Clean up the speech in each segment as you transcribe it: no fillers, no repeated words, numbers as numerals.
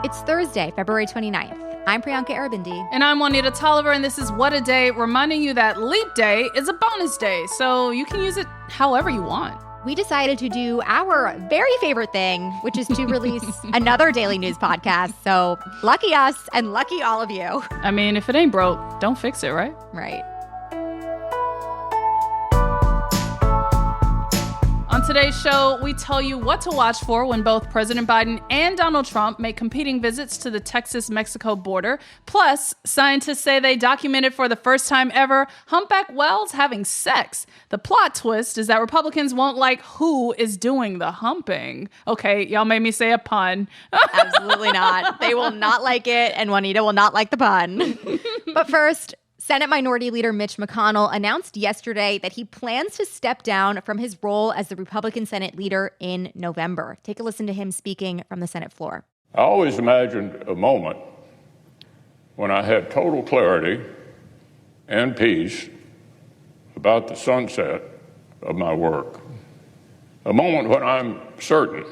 It's Thursday, February 29th. I'm Priyanka Arabindi. And I'm Juanita Tolliver, and this is What a Day, reminding you that Leap Day is a bonus day, so you can use it however you want. We decided to do our very favorite thing, which is to release another daily news podcast. So lucky us and lucky all of you. I mean, if it ain't broke, don't fix it, right? Right. On today's show, we tell you what to watch for when both President Biden and Donald Trump make competing visits to the Texas-Mexico border. Plus, scientists say they documented for the first time ever humpback whales having sex. The plot twist is that Republicans won't like who is doing the humping. Okay, y'all made me say a pun. Absolutely not. They will not like it, and Juanita will not like the pun. But first, Senate Minority Leader Mitch McConnell announced yesterday that he plans to step down from his role as the Republican Senate leader in November. Take a listen to him speaking from the Senate floor. I always imagined a moment when I had total clarity and peace about the sunset of my work. A moment when I'm certain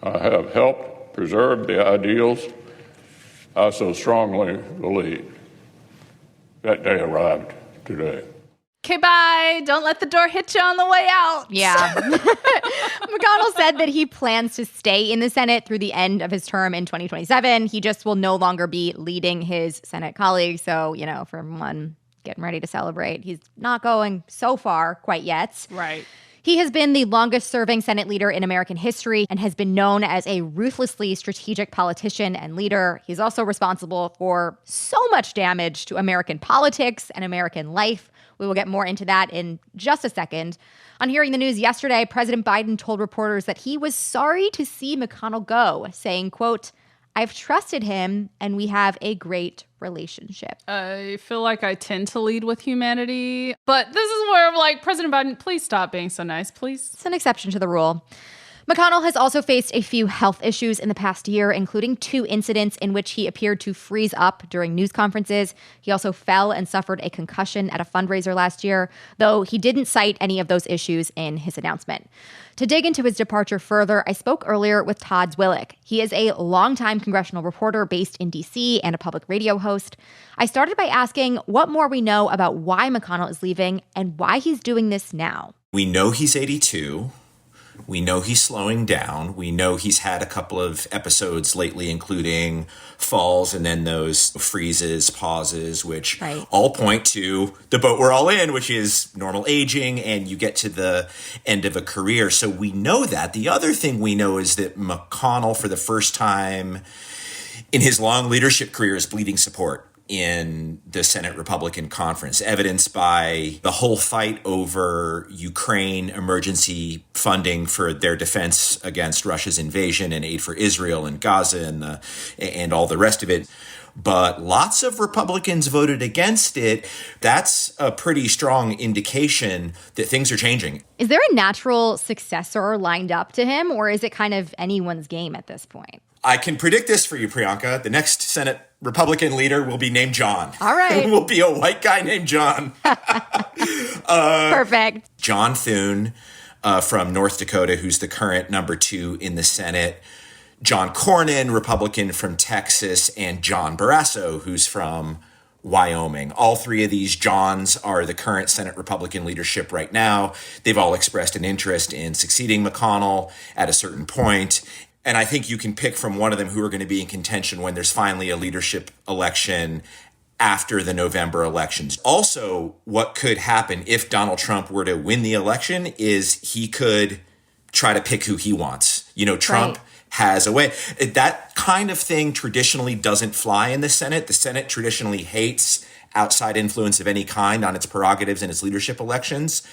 I have helped preserve the ideals I so strongly believe. That day arrived today. Okay, bye. Don't let the door hit you on the way out. Yeah. McConnell said that he plans to stay in the Senate through the end of his term in 2027. He just will no longer be leading his Senate colleagues. So, for one getting ready to celebrate, he's not going so far quite yet. Right. He has been the longest-serving Senate leader in American history and has been known as a ruthlessly strategic politician and leader. He's also responsible for so much damage to American politics and American life. We will get more into that in just a second. On Hearing the News yesterday, President Biden told reporters that he was sorry to see McConnell go, saying, quote, "I've trusted him and we have a great relationship." I feel like I tend to lead with humanity, but this is where I'm like, President Biden, please stop being so nice, please. It's an exception to the rule. McConnell has also faced a few health issues in the past year, including 2 incidents in which he appeared to freeze up during news conferences. He also fell and suffered a concussion at a fundraiser last year, though he didn't cite any of those issues in his announcement. To dig into his departure further, I spoke earlier with Todd Zwillich. He is a longtime congressional reporter based in D.C. and a public radio host. I started by asking what more we know about why McConnell is leaving and why he's doing this now. We know he's 82. We know he's slowing down. We know he's had a couple of episodes lately, including falls and then those freezes, pauses, which all point to the boat we're all in, which is normal aging, and you get to the end of a career. So we know that. The other thing we know is that McConnell, for the first time in his long leadership career, is bleeding support in the Senate Republican conference, evidenced by the whole fight over Ukraine emergency funding for their defense against Russia's invasion and aid for Israel and Gaza and all the rest of it. But lots of Republicans voted against it. That's a pretty strong indication that things are changing. Is there a natural successor lined up to him, or is it kind of anyone's game at this point? I can predict this for you, Priyanka. The next Senate Republican leader will be named John. All right. It will be a white guy named John. Perfect. John Thune from North Dakota, who's the current number 2 in the Senate. John Cornyn, Republican from Texas, and John Barrasso, who's from Wyoming. All 3 of these Johns are the current Senate Republican leadership right now. They've all expressed an interest in succeeding McConnell at a certain point. And I think you can pick from one of them who are going to be in contention when there's finally a leadership election after the November elections. Also, what could happen if Donald Trump were to win the election is he could try to pick who he wants. Trump has a way. That kind of thing traditionally doesn't fly in the Senate. The Senate traditionally hates outside influence of any kind on its prerogatives and its leadership elections.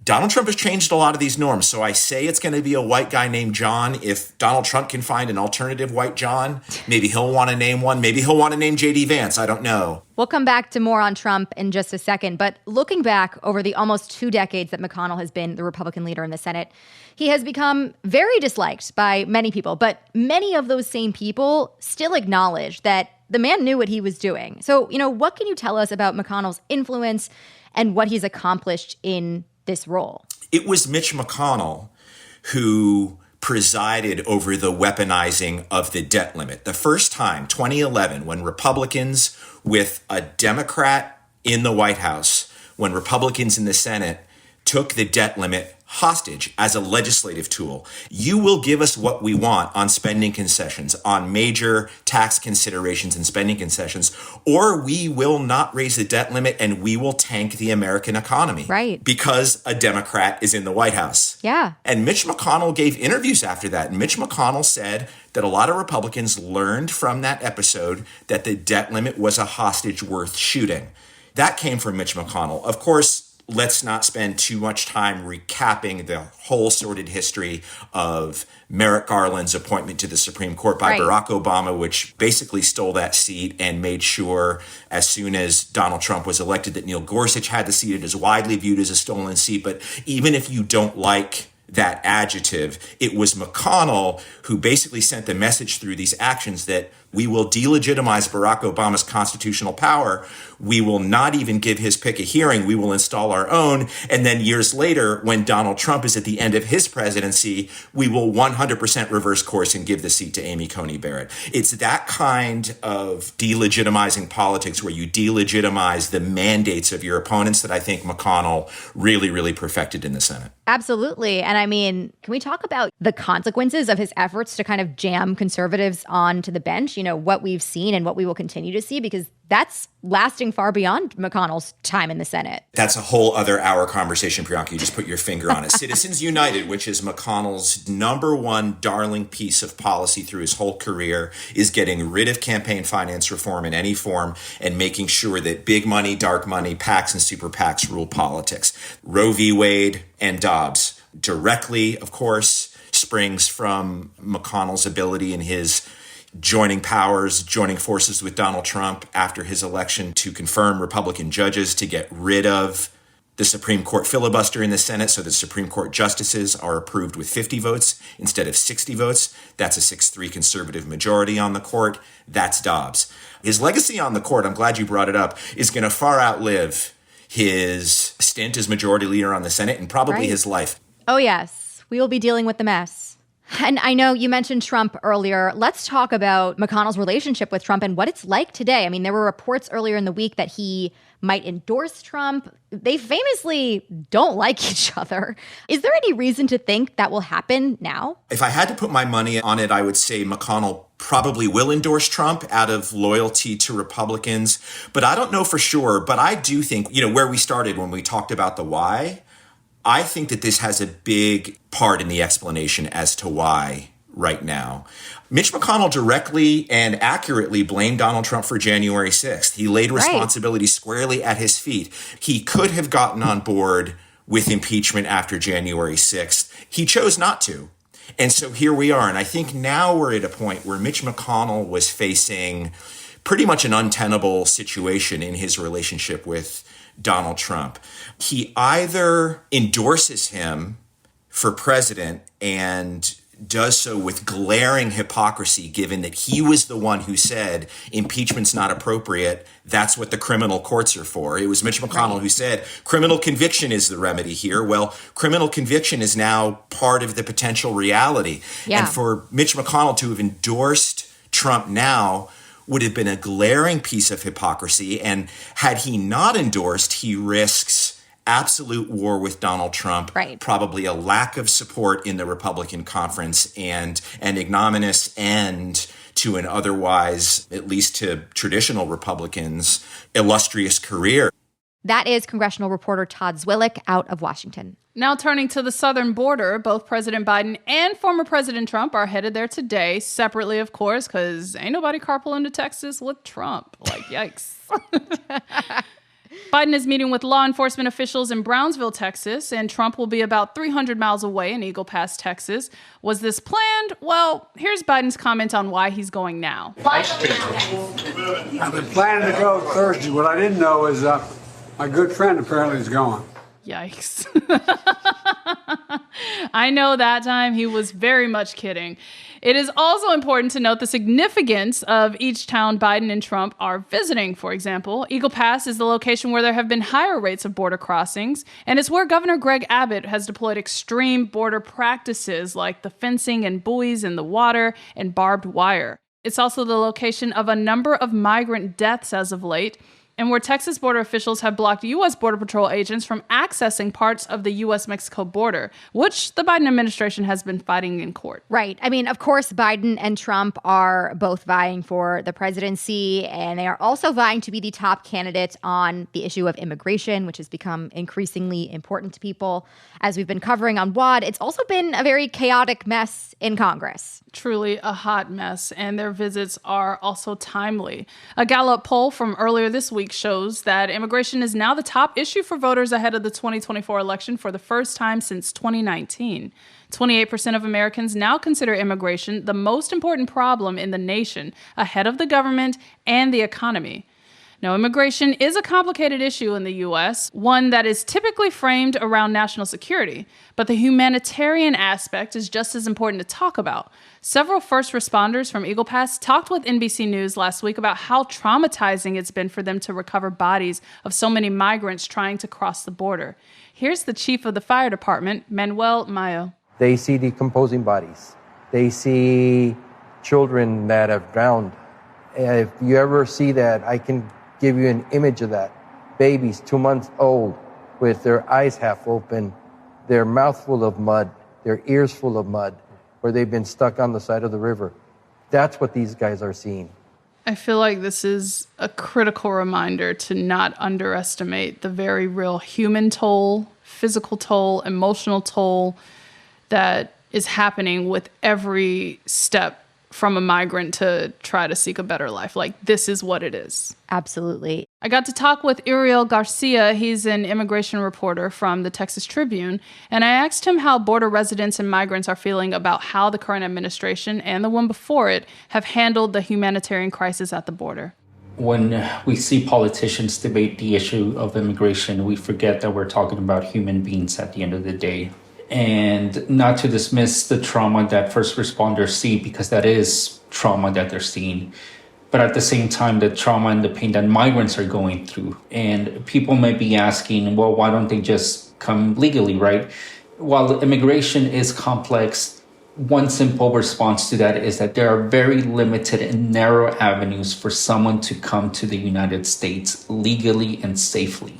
Donald Trump has changed a lot of these norms. So I say it's going to be a white guy named John. If Donald Trump can find an alternative white John, maybe he'll want to name one. Maybe he'll want to name J.D. Vance. I don't know. We'll come back to more on Trump in just a second. But looking back over the almost 2 decades that McConnell has been the Republican leader in the Senate, he has become very disliked by many people. But many of those same people still acknowledge that the man knew what he was doing. So, what can you tell us about McConnell's influence and what he's accomplished in this role? It was Mitch McConnell who presided over the weaponizing of the debt limit. The first time, 2011, when Republicans with a Democrat in the White House, when Republicans in the Senate took the debt limit hostage as a legislative tool. You will give us what we want on spending concessions, on major tax considerations and spending concessions, or we will not raise the debt limit and we will tank the American economy. Right. Because a Democrat is in the White House. Yeah. And Mitch McConnell gave interviews after that. And Mitch McConnell said that a lot of Republicans learned from that episode that the debt limit was a hostage worth shooting. That came from Mitch McConnell. Of course, let's not spend too much time recapping the whole sordid history of Merrick Garland's appointment to the Supreme Court by Barack Obama, which basically stole that seat and made sure as soon as Donald Trump was elected that Neil Gorsuch had the seat. It is widely viewed as a stolen seat. But even if you don't like that adjective, it was McConnell who basically sent the message through these actions that we will delegitimize Barack Obama's constitutional power. We will not even give his pick a hearing. We will install our own. And then years later, when Donald Trump is at the end of his presidency, we will 100% reverse course and give the seat to Amy Coney Barrett. It's that kind of delegitimizing politics where you delegitimize the mandates of your opponents that I think McConnell really, really perfected in the Senate. Absolutely. And I mean, can we talk about the consequences of his efforts to kind of jam conservatives onto the bench? You know, what we've seen and what we will continue to see, because that's lasting far beyond McConnell's time in the Senate. That's a whole other hour conversation, Priyanka. You just put your finger on it. Citizens United, which is McConnell's number one darling piece of policy through his whole career, is getting rid of campaign finance reform in any form and making sure that big money, dark money, PACs and super PACs rule politics. Roe v. Wade and Dobbs directly, of course, springs from McConnell's ability and his joining forces with Donald Trump after his election to confirm Republican judges to get rid of the Supreme Court filibuster in the Senate so that Supreme Court justices are approved with 50 votes instead of 60 votes. That's a 6-3 conservative majority on the court. That's Dobbs. His legacy on the court, I'm glad you brought it up, is going to far outlive his stint as majority leader on the Senate and probably his life. Oh, yes. We will be dealing with the mess. And I know you mentioned Trump earlier. Let's talk about McConnell's relationship with Trump and what it's like today. I mean, there were reports earlier in the week that he might endorse Trump. They famously don't like each other. Is there any reason to think that will happen now? If I had to put my money on it, I would say McConnell probably will endorse Trump out of loyalty to Republicans. But I don't know for sure. But I do think, where we started when we talked about the why, I think that this has a big part in the explanation as to why right now. Mitch McConnell directly and accurately blamed Donald Trump for January 6th. He laid responsibility squarely at his feet. He could have gotten on board with impeachment after January 6th. He chose not to. And so here we are. And I think now we're at a point where Mitch McConnell was facing pretty much an untenable situation in his relationship with Donald Trump. He either endorses him for president and does so with glaring hypocrisy, given that he was the one who said impeachment's not appropriate. That's what the criminal courts are for. It was Mitch McConnell who said criminal conviction is the remedy here. Well, criminal conviction is now part of the potential reality. Yeah. And for Mitch McConnell to have endorsed Trump now would have been a glaring piece of hypocrisy. And had he not endorsed, he risks absolute war with Donald Trump, probably a lack of support in the Republican conference, and an ignominious end to an otherwise, at least to traditional Republicans, illustrious career. That is congressional reporter Todd Zwillich out of Washington. Now turning to the southern border, both President Biden and former President Trump are headed there today, separately, of course, because ain't nobody carpooling to Texas with Trump. Like, yikes. Biden is meeting with law enforcement officials in Brownsville, Texas, and Trump will be about 300 miles away in Eagle Pass, Texas. Was this planned? Well, here's Biden's comment on why he's going now. I've been planning to go Thursday. What I didn't know is my good friend apparently is gone. Yikes. I know that time he was very much kidding. It is also important to note the significance of each town Biden and Trump are visiting. For example, Eagle Pass is the location where there have been higher rates of border crossings, and it's where Governor Greg Abbott has deployed extreme border practices like the fencing and buoys in the water and barbed wire. It's also the location of a number of migrant deaths as of late, and where Texas border officials have blocked U.S. Border Patrol agents from accessing parts of the U.S.-Mexico border, which the Biden administration has been fighting in court. Right. I mean, of course, Biden and Trump are both vying for the presidency, and they are also vying to be the top candidate on the issue of immigration, which has become increasingly important to people. As we've been covering on WAD, it's also been a very chaotic mess in Congress. Truly a hot mess, and their visits are also timely. A Gallup poll from earlier this week shows that immigration is now the top issue for voters ahead of the 2024 election for the first time since 2019. 28% of Americans now consider immigration the most important problem in the nation, ahead of the government and the economy. Now, immigration is a complicated issue in the U.S., one that is typically framed around national security, but the humanitarian aspect is just as important to talk about. Several first responders from Eagle Pass talked with NBC News last week about how traumatizing it's been for them to recover bodies of so many migrants trying to cross the border. Here's the chief of the fire department, Manuel Mayo. They see decomposing bodies. They see children that have drowned. If you ever see that, I can give you an image of that. Babies 2 months old with their eyes half open, their mouth full of mud, their ears full of mud, where they've been stuck on the side of the river. That's what these guys are seeing. I feel like this is a critical reminder to not underestimate the very real human toll, physical toll, emotional toll that is happening with every step from a migrant to try to seek a better life. Like, this is what it is. Absolutely. I got to talk with Uriel García. He's an immigration reporter from the Texas Tribune, and I asked him how border residents and migrants are feeling about how the current administration and the one before it have handled the humanitarian crisis at the border. When we see politicians debate the issue of immigration, we forget that we're talking about human beings at the end of the day. And not to dismiss the trauma that first responders see, because that is trauma that they're seeing. But at the same time, the trauma and the pain that migrants are going through. And people may be asking, well, why don't they just come legally, right? While immigration is complex, one simple response to that is that there are very limited and narrow avenues for someone to come to the United States legally and safely.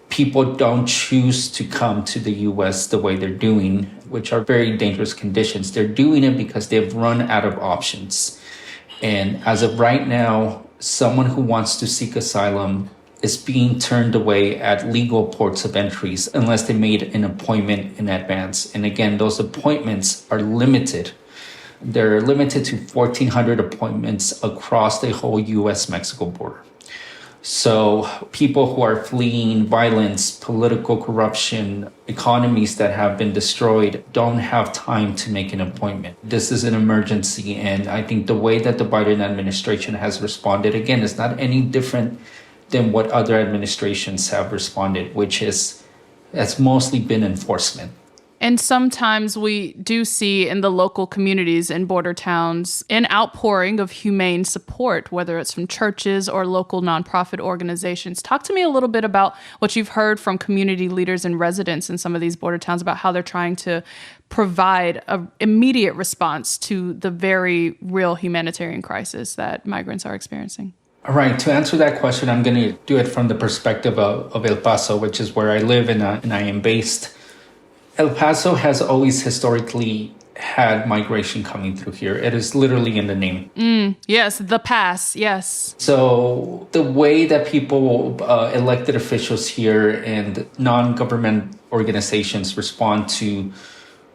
People don't choose to come to the U.S. the way they're doing, which are very dangerous conditions. They're doing it because they've run out of options. And as of right now, someone who wants to seek asylum is being turned away at legal ports of entries unless they made an appointment in advance. And again, those appointments are limited. They're limited to 1,400 appointments across the whole U.S.-Mexico border. So people who are fleeing violence, political corruption, economies that have been destroyed don't have time to make an appointment. This is an emergency. And I think the way that the Biden administration has responded, again, is not any different than what other administrations have responded, which has mostly been enforcement. And sometimes we do see in the local communities in border towns an outpouring of humane support, whether it's from churches or local nonprofit organizations. Talk to me a little bit about what you've heard from community leaders and residents in some of these border towns about how they're trying to provide an immediate response to the very real humanitarian crisis that migrants are experiencing. All right, to answer that question, I'm going to do it from the perspective of El Paso, which is where I live and I am based. El Paso has always historically had migration coming through here. It is literally in the name. Yes, the pass, yes. So the way that people, elected officials here and non-government organizations respond to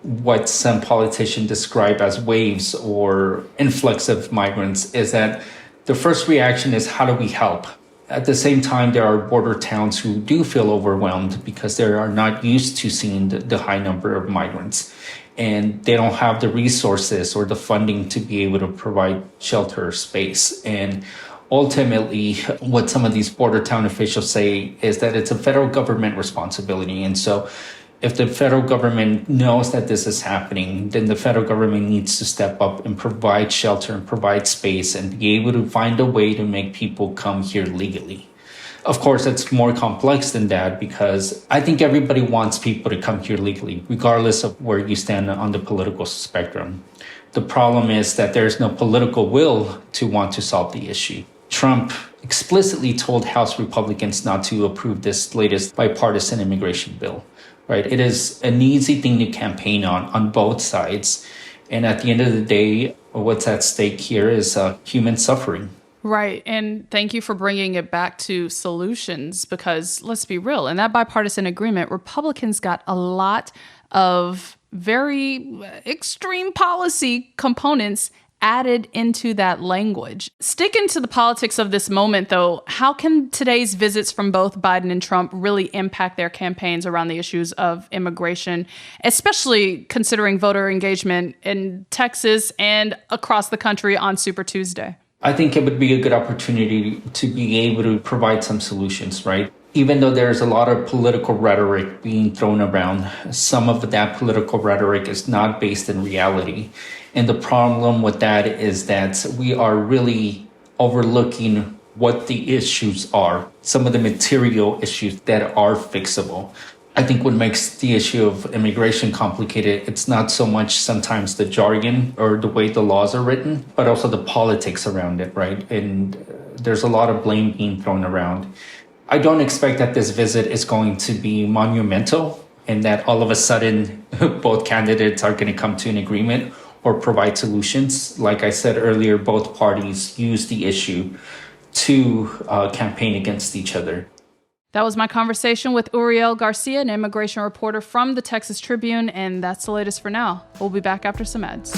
what some politicians describe as waves or influx of migrants is that the first reaction is, how do we help? At the same time, there are border towns who do feel overwhelmed because they are not used to seeing the high number of migrants. And they don't have the resources or the funding to be able to provide shelter or space. And ultimately, what some of these border town officials say is that it's a federal government responsibility. And so If the federal government knows that this is happening, then the federal government needs to step up and provide shelter and provide space and be able to find a way to make people come here legally. Of course, it's more complex than that because I think everybody wants people to come here legally, regardless of where you stand on the political spectrum. The problem is that there's no political will to want to solve the issue. Trump explicitly told House Republicans not to approve this latest bipartisan immigration bill, right? It is an easy thing to campaign on both sides. And at the end of the day, what's at stake here is human suffering. Right. And thank you for bringing it back to solutions because let's be real, in that bipartisan agreement, Republicans got a lot of very extreme policy components added into that language. Sticking to the politics of this moment, though, how can today's visits from both Biden and Trump really impact their campaigns around the issues of immigration, especially considering voter engagement in Texas and across the country on Super Tuesday? I think it would be a good opportunity to be able to provide some solutions, right? Even though there's a lot of political rhetoric being thrown around, some of that political rhetoric is not based in reality. And the problem with that is that we are really overlooking what the issues are, some of the material issues that are fixable. I think what makes the issue of immigration complicated, it's not so much sometimes the jargon or the way the laws are written, but also the politics around it, right? And there's a lot of blame being thrown around. I don't expect that this visit is going to be monumental and that all of a sudden both candidates are going to come to an agreement or provide solutions. Like I said earlier, both parties use the issue to campaign against each other. That was my conversation with Uriel García, an immigration reporter from the Texas Tribune, and that's the latest for now. We'll be back after some ads.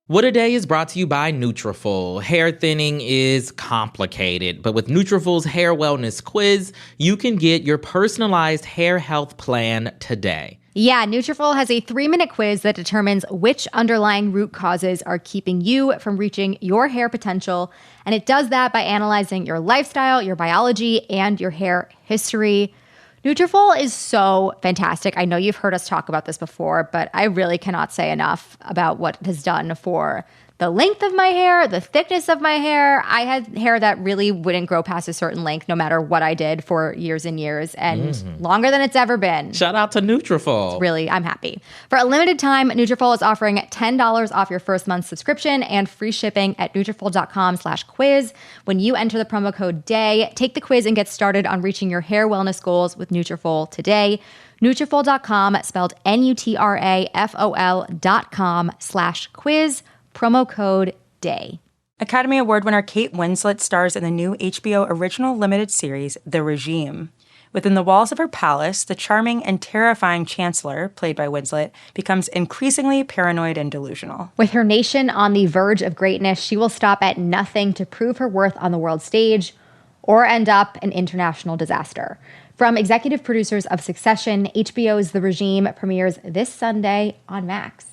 What a Day is brought to you by Nutrafol. Hair thinning is complicated, but with Nutrafol's hair wellness quiz, you can get your personalized hair health plan today. Yeah, Nutrafol has a 3-minute quiz that determines which underlying root causes are keeping you from reaching your hair potential. And it does that by analyzing your lifestyle, your biology, and your hair history. Nutrafol is so fantastic. I know you've heard us talk about this before, but I really cannot say enough about what it has done for the length of my hair, the thickness of my hair. I had hair that really wouldn't grow past a certain length no matter what I did for years and years, and longer than it's ever been. Shout out to Nutrafol. Really, I'm happy. For a limited time, Nutrafol is offering $10 off your first month's subscription and free shipping at Nutrafol.com/quiz. When you enter the promo code DAY, take the quiz and get started on reaching your hair wellness goals with Nutrafol today. Nutrafol.com, spelled Nutrafol.com/quiz. Promo code DAY. Academy Award winner Kate Winslet stars in the new HBO original limited series, The Regime. Within the walls of her palace, the charming and terrifying Chancellor, played by Winslet, becomes increasingly paranoid and delusional. With her nation on the verge of greatness, she will stop at nothing to prove her worth on the world stage or end up an international disaster. From executive producers of Succession, HBO's The Regime premieres this Sunday on Max.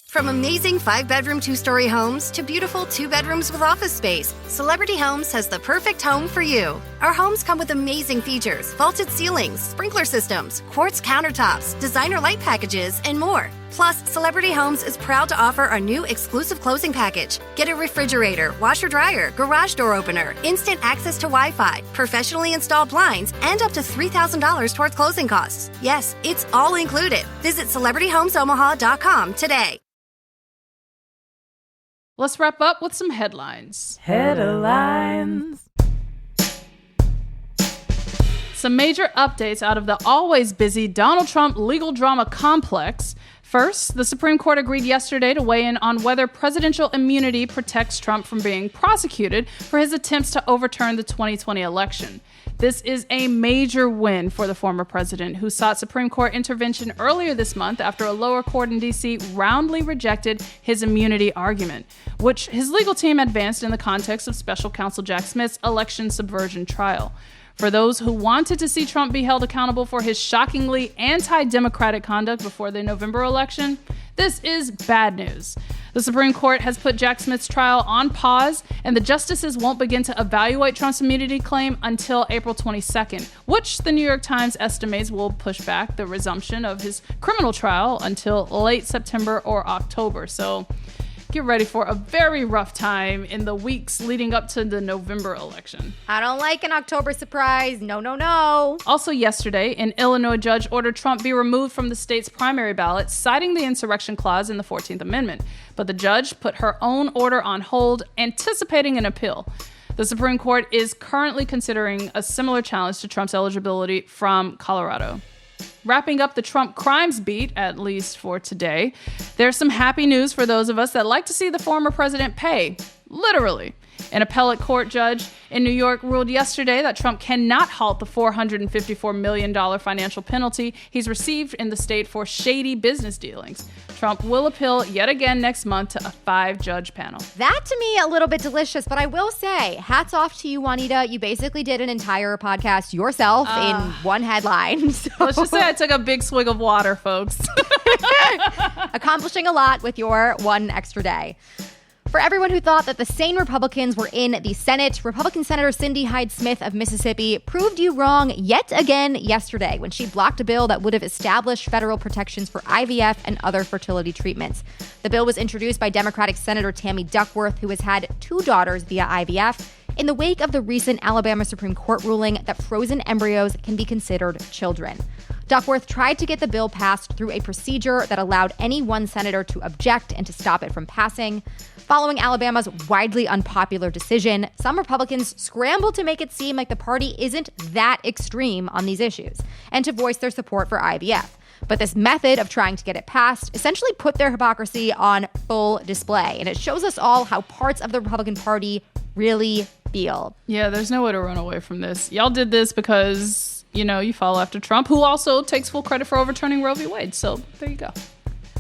From amazing 5-bedroom, 2-story homes to beautiful 2 bedrooms with office space, Celebrity Homes has the perfect home for you. Our homes come with amazing features, vaulted ceilings, sprinkler systems, quartz countertops, designer light packages, and more. Plus, Celebrity Homes is proud to offer our new exclusive closing package. Get a refrigerator, washer-dryer, garage door opener, instant access to Wi-Fi, professionally installed blinds, and up to $3,000 towards closing costs. Yes, it's all included. Visit CelebrityHomesOmaha.com today. Let's wrap up with some headlines. Headlines. Some major updates out of the always busy Donald Trump legal drama complex. First, the Supreme Court agreed yesterday to weigh in on whether presidential immunity protects Trump from being prosecuted for his attempts to overturn the 2020 election. This is a major win for the former president, who sought Supreme Court intervention earlier this month after a lower court in D.C. roundly rejected his immunity argument, which his legal team advanced in the context of special counsel Jack Smith's election subversion trial. For those who wanted to see Trump be held accountable for his shockingly anti-democratic conduct before the November election, this is bad news. The Supreme Court has put Jack Smith's trial on pause, and the justices won't begin to evaluate Trump's immunity claim until April 22nd, which the New York Times estimates will push back the resumption of his criminal trial until late September or October. So get ready for a very rough time in the weeks leading up to the November election. I don't like an October surprise. No, no, no. Also yesterday, an Illinois judge ordered Trump be removed from the state's primary ballot, citing the insurrection clause in the 14th Amendment. But the judge put her own order on hold, anticipating an appeal. The Supreme Court is currently considering a similar challenge to Trump's eligibility from Colorado. Wrapping up the Trump crimes beat, at least for today, there's some happy news for those of us that like to see the former president pay. Literally. An appellate court judge in New York ruled yesterday that Trump cannot halt the $454 million financial penalty he's received in the state for shady business dealings. Trump will appeal yet again next month to a 5-judge panel. That to me a little bit delicious, but I will say, hats off to you, Juanita. You basically did an entire podcast yourself in one headline. So. Let's just say I took a big swig of water, folks. Accomplishing a lot with your one extra day. For everyone who thought that the sane Republicans were in the Senate, Republican Senator Cindy Hyde-Smith of Mississippi proved you wrong yet again yesterday when she blocked a bill that would have established federal protections for IVF and other fertility treatments. The bill was introduced by Democratic Senator Tammy Duckworth, who has had 2 daughters via IVF, in the wake of the recent Alabama Supreme Court ruling that frozen embryos can be considered children. Duckworth tried to get the bill passed through a procedure that allowed any one senator to object and to stop it from passing. Following Alabama's widely unpopular decision, some Republicans scrambled to make it seem like the party isn't that extreme on these issues and to voice their support for IVF. But this method of trying to get it passed essentially put their hypocrisy on full display, and it shows us all how parts of the Republican Party really feel. Yeah, there's no way to run away from this. Y'all did this because, you follow after Trump, who also takes full credit for overturning Roe v. Wade. So there you go.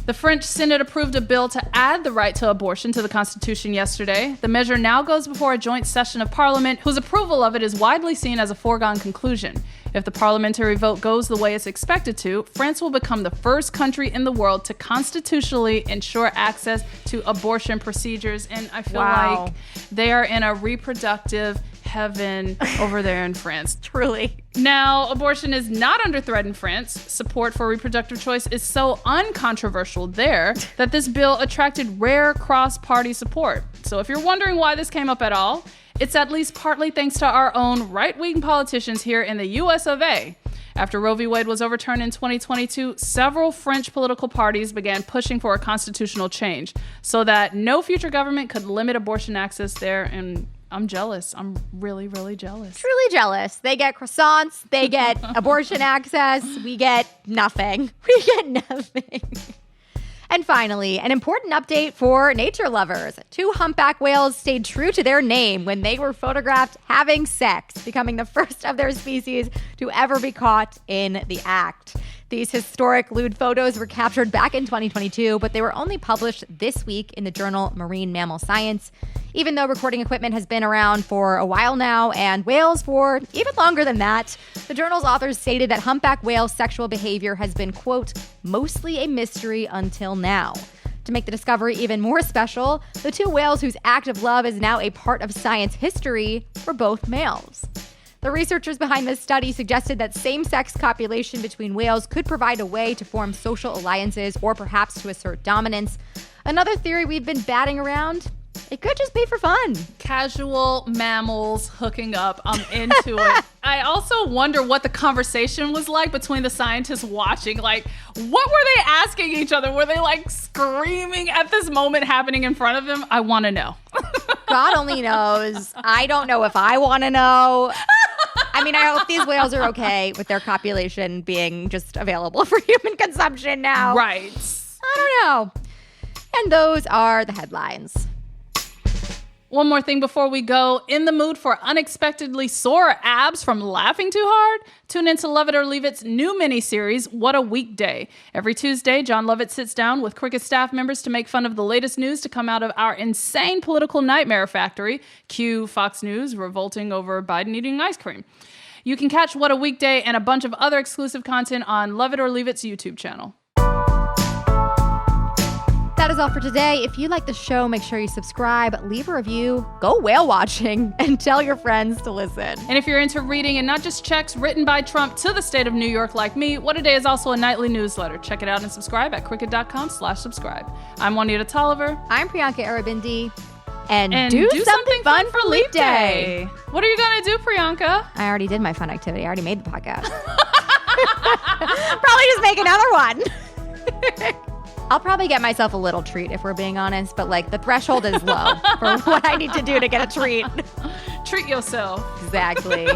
The French Senate approved a bill to add the right to abortion to the Constitution yesterday. The measure now goes before a joint session of Parliament, whose approval of it is widely seen as a foregone conclusion. If the parliamentary vote goes the way it's expected to, France will become the first country in the world to constitutionally ensure access to abortion procedures. And I feel like they are in a reproductive heaven over there in France. Truly. Now, abortion is not under threat in France. Support for reproductive choice is so uncontroversial there that this bill attracted rare cross-party support. So if you're wondering why this came up at all, it's at least partly thanks to our own right-wing politicians here in the US of A. After Roe v. Wade was overturned in 2022, several French political parties began pushing for a constitutional change so that no future government could limit abortion access there. And I'm jealous. I'm really, really jealous. Truly jealous. They get croissants. They get abortion access. We get nothing. We get nothing. And finally, an important update for nature lovers. 2 humpback whales stayed true to their name when they were photographed having sex, becoming the first of their species to ever be caught in the act. These historic lewd photos were captured back in 2022, but they were only published this week in the journal Marine Mammal Science. Even though recording equipment has been around for a while now, and whales for even longer than that, the journal's authors stated that humpback whale sexual behavior has been, quote, mostly a mystery until now. To make the discovery even more special, the 2 whales whose act of love is now a part of science history were both males. The researchers behind this study suggested that same-sex copulation between whales could provide a way to form social alliances or perhaps to assert dominance. Another theory we've been batting around, it could just be for fun. Casual mammals hooking up. I'm into it. I also wonder what the conversation was like between the scientists watching. Like, what were they asking each other? Were they like screaming at this moment happening in front of them? I want to know. God only knows. I don't know if I want to know. I mean, I hope these whales are okay with their copulation being just available for human consumption now. Right. I don't know. And those are the headlines. One more thing before we go. In the mood for unexpectedly sore abs from laughing too hard? Tune into Love It or Leave It's new miniseries, What a Weekday. Every Tuesday, John Lovett sits down with Cricket staff members to make fun of the latest news to come out of our insane political nightmare factory. Cue Fox News revolting over Biden eating ice cream. You can catch What a Weekday and a bunch of other exclusive content on Love It or Leave It's YouTube channel. That is all for today. If you like the show, make sure you subscribe, leave a review, go whale watching, and tell your friends to listen. And if you're into reading and not just checks written by Trump to the state of New York like me, What a Day is also a nightly newsletter. Check it out and subscribe at cricket.com/subscribe. I'm Juanita Tolliver. I'm Priyanka Arabindi. And do something fun for Leap Day. What are you going to do, Priyanka? I already did my fun activity. I already made the podcast. Probably just make another one. I'll probably get myself a little treat if we're being honest, but like the threshold is low for what I need to do to get a treat. Treat yourself. Exactly.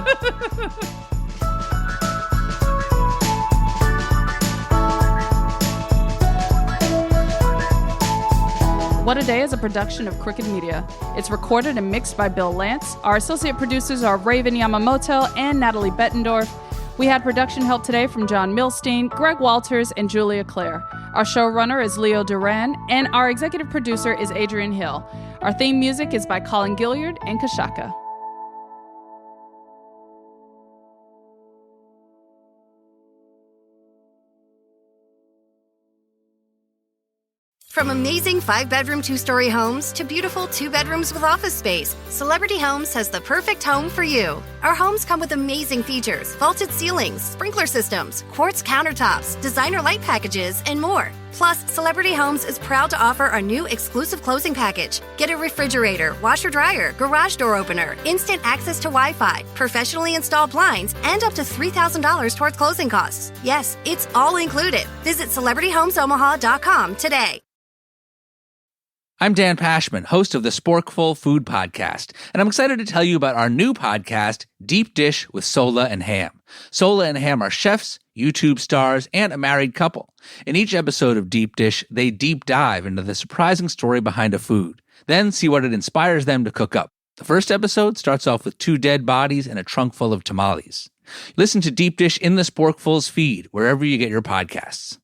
What a Day is a production of Crooked Media. It's recorded and mixed by Bill Lance. Our associate producers are Raven Yamamoto and Natalie Bettendorf. We had production help today from John Milstein, Greg Walters, and Julia Clare. Our showrunner is Leo Duran, and our executive producer is Adrian Hill. Our theme music is by Colin Gilliard and Kashaka. From amazing 5-bedroom, 2-story homes to beautiful 2 bedrooms with office space, Celebrity Homes has the perfect home for you. Our homes come with amazing features: vaulted ceilings, sprinkler systems, quartz countertops, designer light packages, and more. Plus, Celebrity Homes is proud to offer our new exclusive closing package. Get a refrigerator, washer-dryer, garage door opener, instant access to Wi-Fi, professionally installed blinds, and up to $3,000 towards closing costs. Yes, it's all included. Visit CelebrityHomesOmaha.com today. I'm Dan Pashman, host of the Sporkful Food Podcast, and I'm excited to tell you about our new podcast, Deep Dish with Sola and Ham. Sola and Ham are chefs, YouTube stars, and a married couple. In each episode of Deep Dish, they deep dive into the surprising story behind a food, then see what it inspires them to cook up. The first episode starts off with 2 dead bodies and a trunk full of tamales. Listen to Deep Dish in the Sporkfuls feed, wherever you get your podcasts.